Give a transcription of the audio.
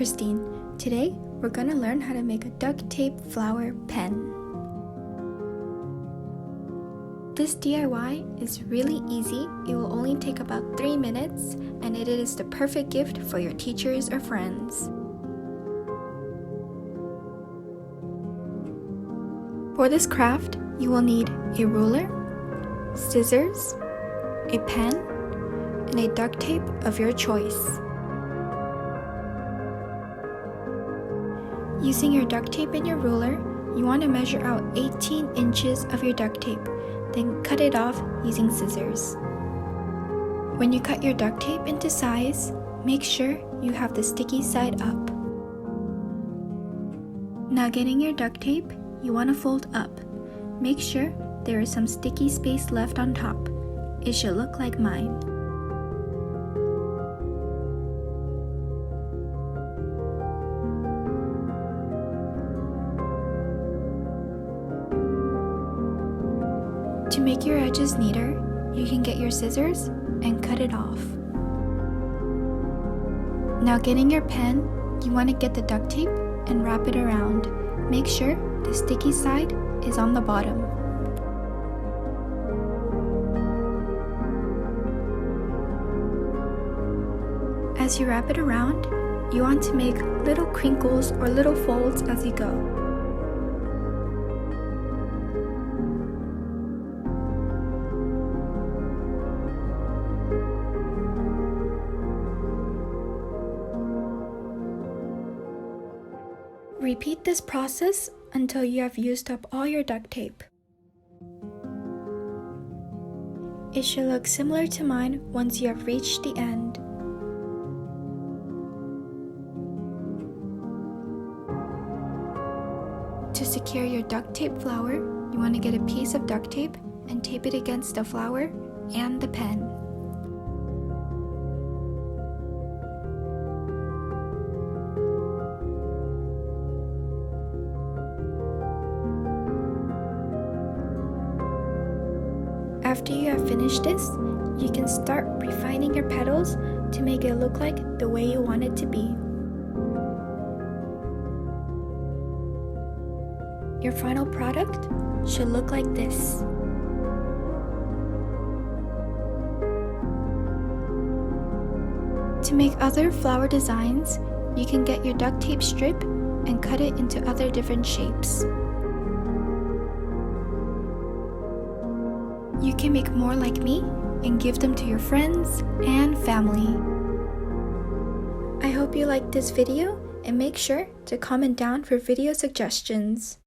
Christine. Today, we're going to learn how to make a duct tape flower pen. This DIY is really easy. It will only take about 3 minutes, and it is the perfect gift for your teachers or friends. For this craft, you will need a ruler, scissors, a pen, and a duct tape of your choice. Using your duct tape and your ruler, you want to measure out 18 inches of your duct tape, then cut it off using scissors. When you cut your duct tape into size, make sure you have the sticky side up. Now getting your duct tape, you want to fold up. Make sure there is some sticky space left on top. It should look like mine. To make your edges neater, you can get your scissors and cut it off. Now getting your pen, you want to get the duct tape and wrap it around. Make sure the sticky side is on the bottom. As you wrap it around, you want to make little crinkles or little folds as you go. Repeat this process until you have used up all your duct tape. It should look similar to mine once you have reached the end. To secure your duct tape flower, you want to get a piece of duct tape and tape it against the flower and the pen. After you have finished this, you can start refining your petals to make it look like the way you want it to be. Your final product should look like this. To make other flower designs, you can get your duct tape strip and cut it into other different shapes. You can make more like me and give them to your friends and family. I hope you liked this video and make sure to comment down for video suggestions.